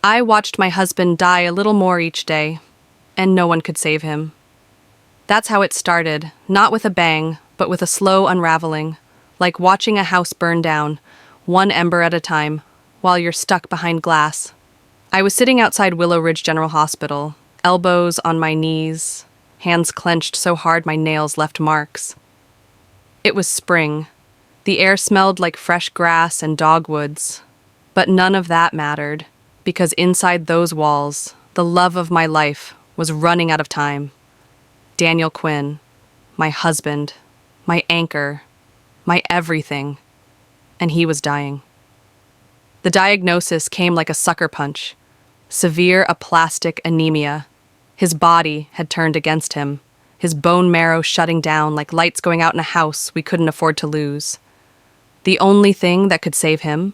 I watched my husband die a little more each day, and no one could save him. That's how it started, not with a bang, but with a slow unraveling, like watching a house burn down, one ember at a time, while you're stuck behind glass. I was sitting outside Willow Ridge General Hospital, elbows on my knees, hands clenched so hard my nails left marks. It was spring. The air smelled like fresh grass and dogwoods. But none of that mattered, because inside those walls, the love of my life was running out of time. Daniel Quinn, my husband, my anchor, my everything, and he was dying. The diagnosis came like a sucker punch. Severe aplastic anemia. His body had turned against him, his bone marrow shutting down like lights going out in a house we couldn't afford to lose. The only thing that could save him,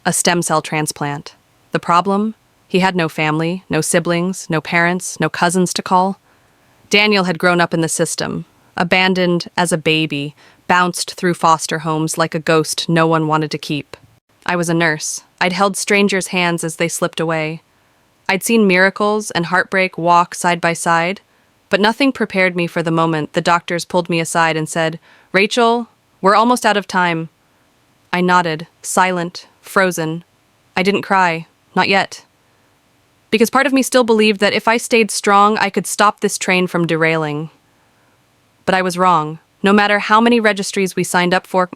a stem cell transplant. The problem? He had no family, no siblings, no parents, no cousins to call. Daniel had grown up in the system, abandoned as a baby, bounced through foster homes like a ghost no one wanted to keep. I was a nurse. I'd held strangers' hands as they slipped away. I'd seen miracles and heartbreak walk side by side, but nothing prepared me for the moment the doctors pulled me aside and said, "Rachel, we're almost out of time." I nodded, silent, frozen. I didn't cry, not yet. Because part of me still believed that if I stayed strong, I could stop this train from derailing. But I was wrong. No matter how many registries we signed up for,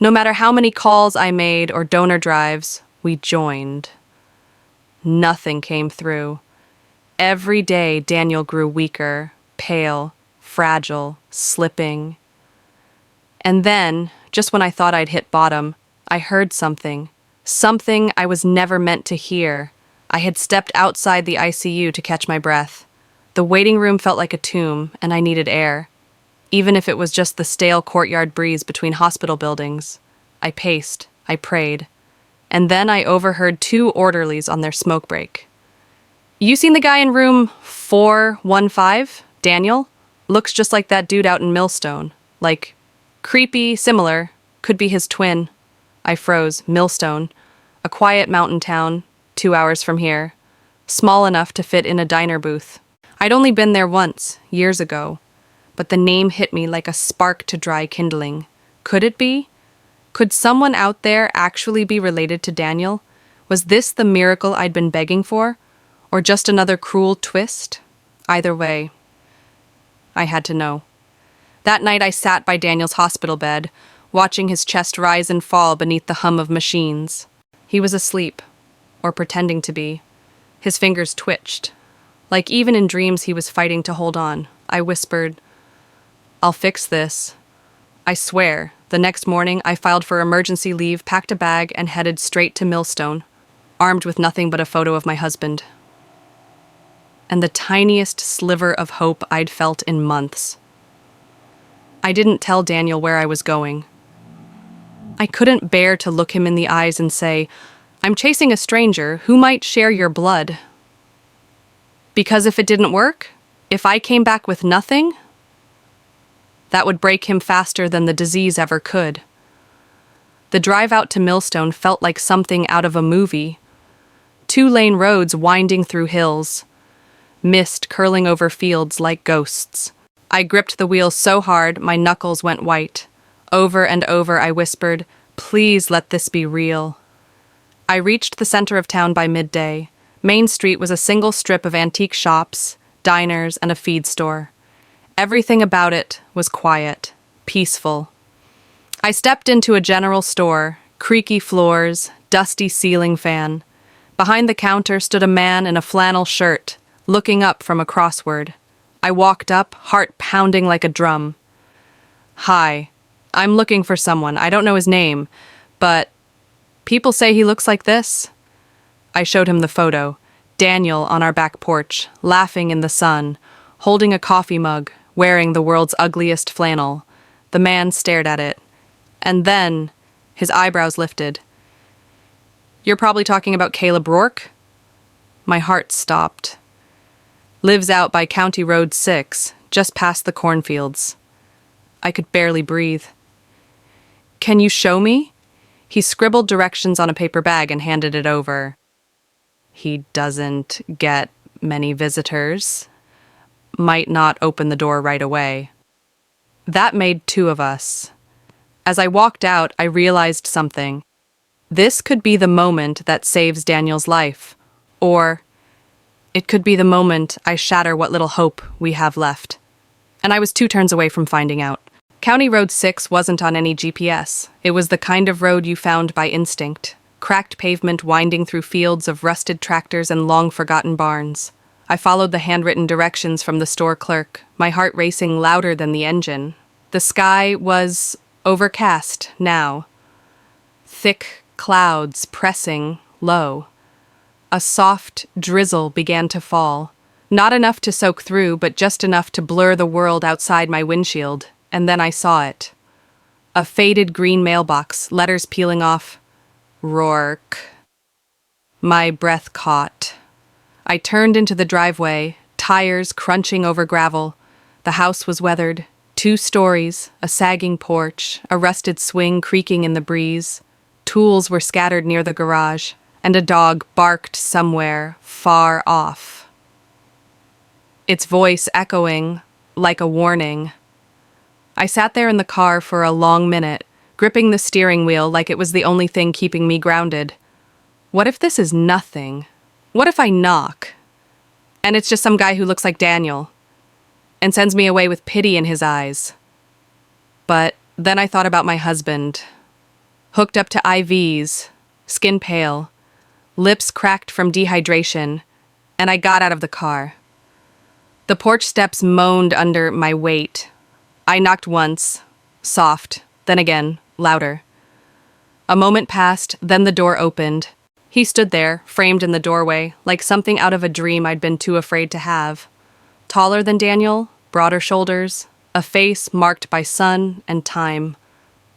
no matter how many calls I made or donor drives, we joined. Nothing came through. Every day, Daniel grew weaker, pale, fragile, slipping. And then, just when I thought I'd hit bottom, I heard something. Something I was never meant to hear. I had stepped outside the ICU to catch my breath. The waiting room felt like a tomb, and I needed air. Even if it was just the stale courtyard breeze between hospital buildings. I paced. I prayed. And then I overheard two orderlies on their smoke break. "You seen the guy in room 415? Daniel? Looks just like that dude out in Millstone. Like, creepy, similar. Could be his twin." I froze. Millstone. A quiet mountain town, 2 hours from here. Small enough to fit in a diner booth. I'd only been there once, years ago. But the name hit me like a spark to dry kindling. Could it be? Could someone out there actually be related to Daniel? Was this the miracle I'd been begging for? Or just another cruel twist? Either way, I had to know. That night I sat by Daniel's hospital bed, watching his chest rise and fall beneath the hum of machines. He was asleep, or pretending to be. His fingers twitched. Like even in dreams he was fighting to hold on. I whispered, "I'll fix this." I swear, the next morning I filed for emergency leave, packed a bag, and headed straight to Millstone, armed with nothing but a photo of my husband. And the tiniest sliver of hope I'd felt in months. I didn't tell Daniel where I was going. I couldn't bear to look him in the eyes and say, "I'm chasing a stranger who might share your blood." Because if it didn't work, if I came back with nothing, that would break him faster than the disease ever could. The drive out to Millstone felt like something out of a movie. 2-lane roads winding through hills. Mist curling over fields like ghosts. I gripped the wheel so hard my knuckles went white. Over and over I whispered, "Please let this be real." I reached the center of town by midday. Main Street was a single strip of antique shops, diners, and a feed store. Everything about it was quiet, peaceful. I stepped into a general store, creaky floors, dusty ceiling fan. Behind the counter stood a man in a flannel shirt, looking up from a crossword. I walked up, heart pounding like a drum. "Hi, I'm looking for someone. I don't know his name, but people say he looks like this." I showed him the photo. Daniel on our back porch, laughing in the sun, holding a coffee mug, wearing the world's ugliest flannel. The man stared at it. And then, his eyebrows lifted. "You're probably talking about Caleb Rourke?" My heart stopped. Lives out by County Road 6, just past the cornfields. I could barely breathe. "Can you show me?" He scribbled directions on a paper bag and handed it over. He doesn't get many visitors. Might not open the door right away. That made two of us. As I walked out, I realized something. This could be the moment that saves Daniel's life. Or it could be the moment I shatter what little hope we have left. And I was 2 turns away from finding out. County Road 6 wasn't on any GPS. It was the kind of road you found by instinct. Cracked pavement winding through fields of rusted tractors and long-forgotten barns. I followed the handwritten directions from the store clerk, my heart racing louder than the engine. The sky was overcast now. Thick clouds pressing low. A soft drizzle began to fall. Not enough to soak through, but just enough to blur the world outside my windshield. And then I saw it. A faded green mailbox, letters peeling off. Rourke. My breath caught. I turned into the driveway, tires crunching over gravel. The house was weathered. 2 stories, a sagging porch, a rusted swing creaking in the breeze. Tools were scattered near the garage, and a dog barked somewhere far off. Its voice echoing like a warning. I sat there in the car for a long minute, gripping the steering wheel like it was the only thing keeping me grounded. What if this is nothing? What if I knock, and it's just some guy who looks like Daniel, and sends me away with pity in his eyes? But then I thought about my husband, hooked up to IVs, skin pale, lips cracked from dehydration, and I got out of the car. The porch steps moaned under my weight. I knocked once, soft, then again, louder. A moment passed, then the door opened. He stood there, framed in the doorway, like something out of a dream I'd been too afraid to have. Taller than Daniel, broader shoulders, a face marked by sun and time.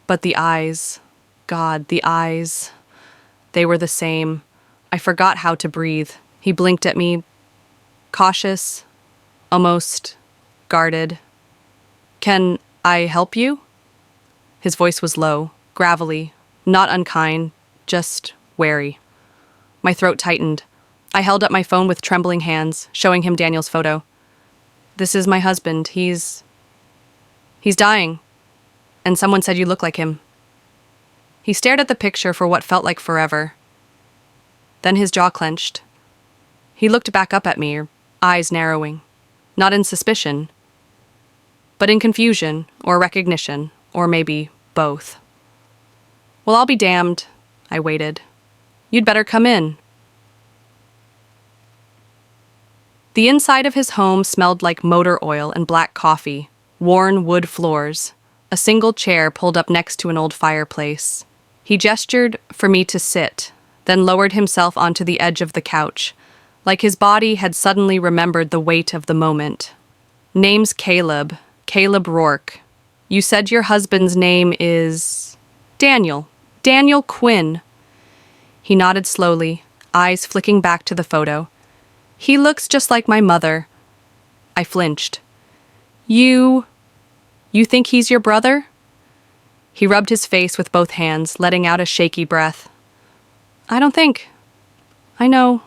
But the eyes, God, the eyes, they were the same. I forgot how to breathe. He blinked at me, cautious, almost guarded. "Can I help you?" His voice was low, gravelly, not unkind, just wary. My throat tightened. I held up my phone with trembling hands, showing him Daniel's photo. "This is my husband. He's dying. And someone said you look like him." He stared at the picture for what felt like forever. Then his jaw clenched. He looked back up at me, eyes narrowing. Not in suspicion, but in confusion or recognition, or maybe both. "Well, I'll be damned." I waited. "You'd better come in." The inside of his home smelled like motor oil and black coffee, worn wood floors, a single chair pulled up next to an old fireplace. He gestured for me to sit, then lowered himself onto the edge of the couch, like his body had suddenly remembered the weight of the moment. "Name's Caleb Rourke. You said your husband's name is Daniel Quinn." He nodded slowly, eyes flicking back to the photo. "He looks just like my mother." I flinched. You think he's your brother?" He rubbed his face with both hands, letting out a shaky breath. "I don't think. I know."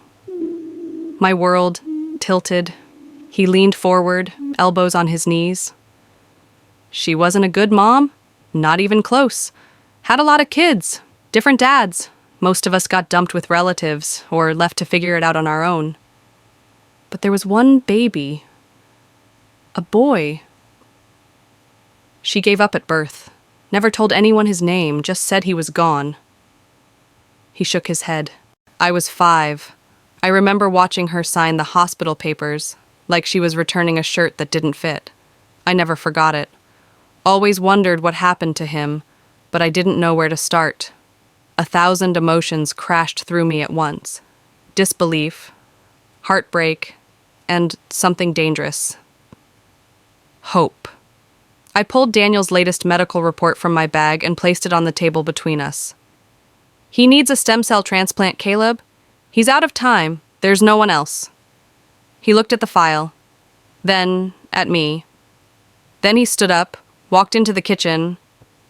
My world tilted. He leaned forward, elbows on his knees. "She wasn't a good mom? Not even close. Had a lot of kids, different dads. Most of us got dumped with relatives, or left to figure it out on our own. But there was one baby. A boy. She gave up at birth. Never told anyone his name, just said he was gone." He shook his head. "I was 5. I remember watching her sign the hospital papers, like she was returning a shirt that didn't fit. I never forgot it. Always wondered what happened to him, but I didn't know where to start. 1,000 emotions crashed through me at once. Disbelief, heartbreak, and something dangerous. Hope. I pulled Daniel's latest medical report from my bag and placed it on the table between us. "He needs a stem cell transplant, Caleb. He's out of time. There's no one else." He looked at the file, then at me. Then he stood up, walked into the kitchen,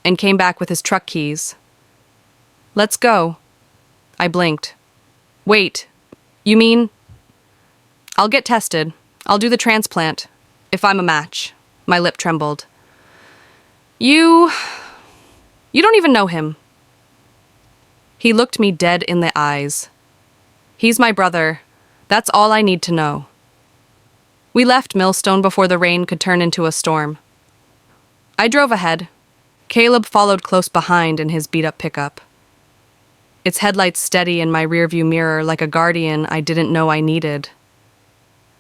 and came back with his truck keys. "Let's go." I blinked. "Wait, You mean? I'll get tested. I'll do the transplant. If I'm a match. My lip trembled. You don't even know him. He looked me dead in the eyes. He's my brother. That's all I need to know. We left Millstone before the rain could turn into a storm. I drove ahead. Caleb followed close behind in his beat-up pickup. Its headlights steady in my rearview mirror like a guardian I didn't know I needed.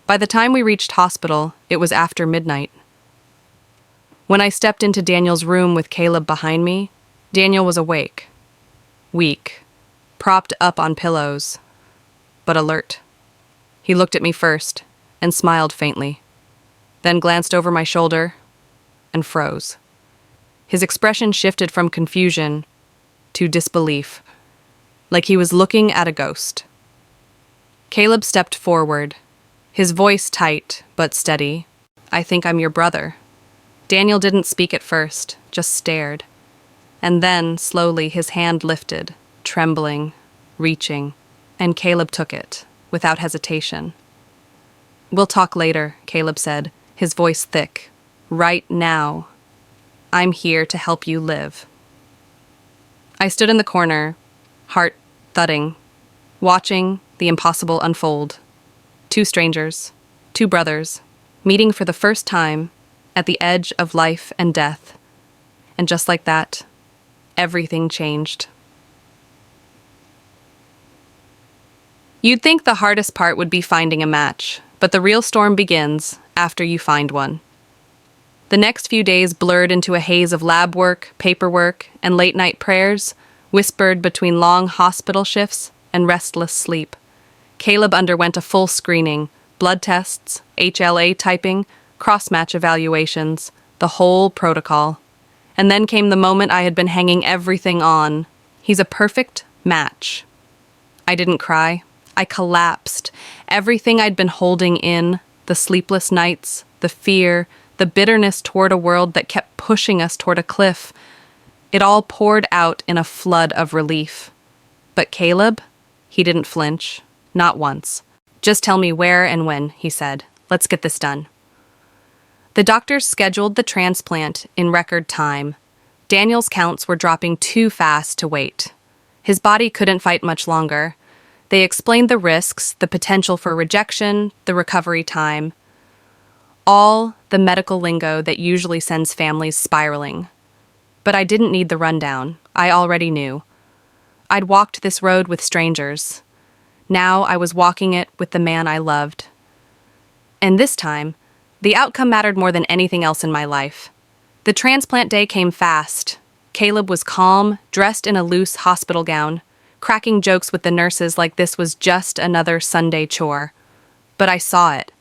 By the time we reached hospital, it was after midnight. When I stepped into Daniel's room with Caleb behind me, Daniel was awake. Weak. Propped up on pillows. But alert. He looked at me first and smiled faintly, then glanced over my shoulder and froze. His expression shifted from confusion to disbelief, like he was looking at a ghost. Caleb stepped forward, his voice tight but steady. I think I'm your brother. Daniel didn't speak at first, just stared. And then, slowly, his hand lifted, trembling, reaching, and Caleb took it, without hesitation. We'll talk later, Caleb said, his voice thick. Right now. I'm here to help you live. I stood in the corner, heart thudding, watching the impossible unfold. Two strangers, two brothers, meeting for the first time at the edge of life and death. And just like that, everything changed. You'd think the hardest part would be finding a match, but the real storm begins after you find one. The next few days blurred into a haze of lab work, paperwork, and late-night prayers, whispered between long hospital shifts and restless sleep. Caleb underwent a full screening, blood tests, HLA typing, cross-match evaluations, the whole protocol. And then came the moment I had been hanging everything on. He's a perfect match. I didn't cry. I collapsed. Everything I'd been holding in, the sleepless nights, the fear, the bitterness toward a world that kept pushing us toward a cliff, it all poured out in a flood of relief. But Caleb, he didn't flinch. Not once. Just tell me where and when, he said. Let's get this done. The doctors scheduled the transplant in record time. Daniel's counts were dropping too fast to wait. His body couldn't fight much longer. They explained the risks, the potential for rejection, the recovery time. All the medical lingo that usually sends families spiraling. But I didn't need the rundown. I already knew. I'd walked this road with strangers. Now I was walking it with the man I loved. And this time, the outcome mattered more than anything else in my life. The transplant day came fast. Caleb was calm, dressed in a loose hospital gown, cracking jokes with the nurses like this was just another Sunday chore. But I saw it.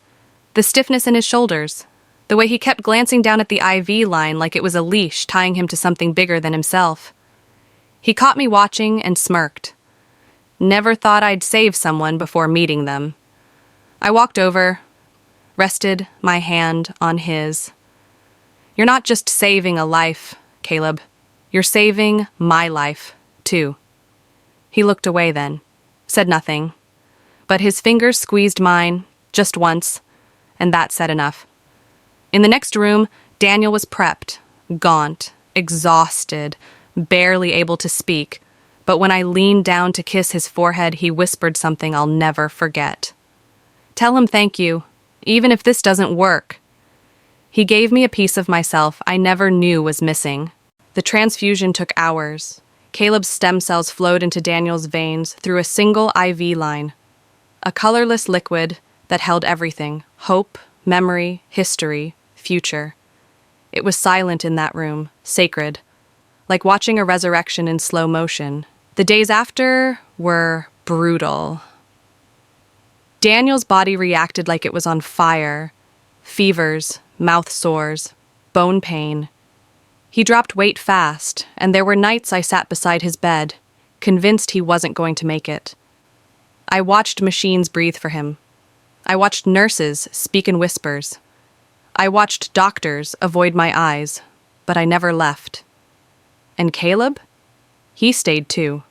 The stiffness in his shoulders, the way he kept glancing down at the IV line like it was a leash tying him to something bigger than himself. He caught me watching and smirked. Never thought I'd save someone before meeting them. I walked over, rested my hand on his. You're not just saving a life, Caleb. You're saving my life, too. He looked away then, said nothing. But his fingers squeezed mine, just once, and that said enough. In the next room, Daniel was prepped, gaunt, exhausted, barely able to speak, but when I leaned down to kiss his forehead, he whispered something I'll never forget. Tell him thank you, even if this doesn't work. He gave me a piece of myself I never knew was missing. The transfusion took hours. Caleb's stem cells flowed into Daniel's veins through a single IV line. A colorless liquid that held everything: hope, memory, history, future. It was silent in that room, sacred, like watching a resurrection in slow motion. The days after were brutal. Daniel's body reacted like it was on fire. Fevers, mouth sores, bone pain. He dropped weight fast, and there were nights I sat beside his bed, convinced he wasn't going to make it. I watched machines breathe for him. I watched nurses speak in whispers. I watched doctors avoid my eyes, but I never left. And Caleb? He stayed too.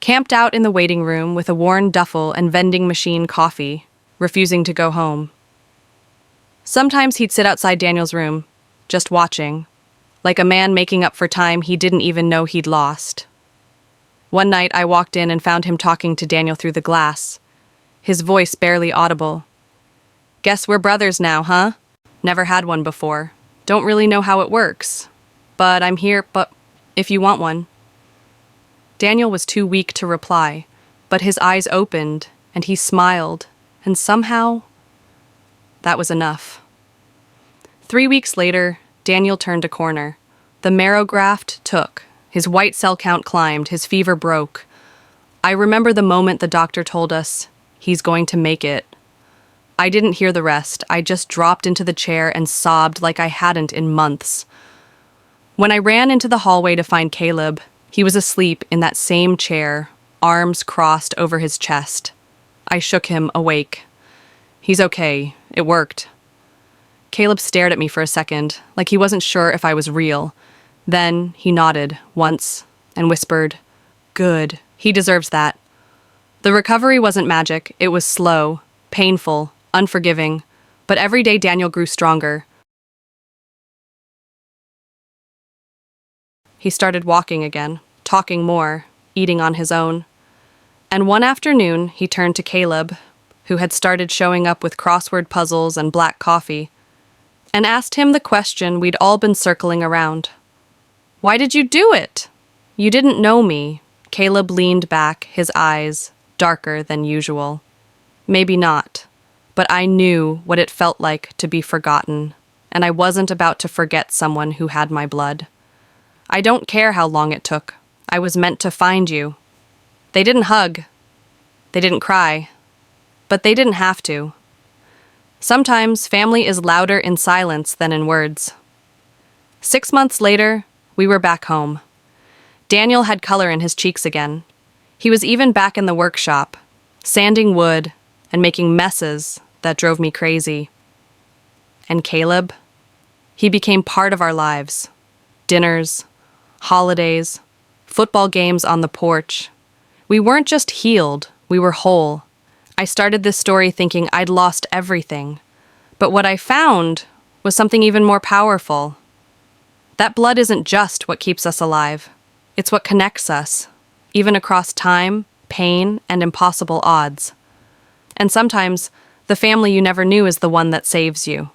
camped out in the waiting room with a worn duffel and vending machine coffee, refusing to go home. Sometimes he'd sit outside Daniel's room, just watching, like a man making up for time he didn't even know he'd lost. One night I walked in and found him talking to Daniel through the glass, his voice barely audible. "Guess we're brothers now, huh? Never had one before. Don't really know how it works. But I'm here, if you want one." Daniel was too weak to reply, but his eyes opened, and he smiled, and somehow, that was enough. 3 weeks later, Daniel turned a corner. The marrow graft took. His white cell count climbed. His fever broke. I remember the moment the doctor told us, "He's going to make it." I didn't hear the rest. I just dropped into the chair and sobbed like I hadn't in months. When I ran into the hallway to find Caleb, he was asleep in that same chair, arms crossed over his chest. I shook him awake. "He's okay. It worked." Caleb stared at me for a second, like he wasn't sure if I was real. Then he nodded once and whispered, "Good. He deserves that." The recovery wasn't magic. It was slow, painful, unforgiving. But every day Daniel grew stronger. He started walking again, talking more, eating on his own. And one afternoon, he turned to Caleb, who had started showing up with crossword puzzles and black coffee, and asked him the question we'd all been circling around. "Why did you do it? You didn't know me." Caleb leaned back, his eyes darker than usual. "Maybe not, but I knew what it felt like to be forgotten, and I wasn't about to forget someone who had my blood. I don't care how long it took. I was meant to find you." They didn't hug. They didn't cry. But they didn't have to. Sometimes family is louder in silence than in words. 6 months later, we were back home. Daniel had color in his cheeks again. He was even back in the workshop, sanding wood and making messes that drove me crazy. And Caleb? He became part of our lives. Dinners, holidays, football games on the porch. We weren't just healed, we were whole. I started this story thinking I'd lost everything. But what I found was something even more powerful. That blood isn't just what keeps us alive. It's what connects us, even across time, pain, and impossible odds. And sometimes, the family you never knew is the one that saves you.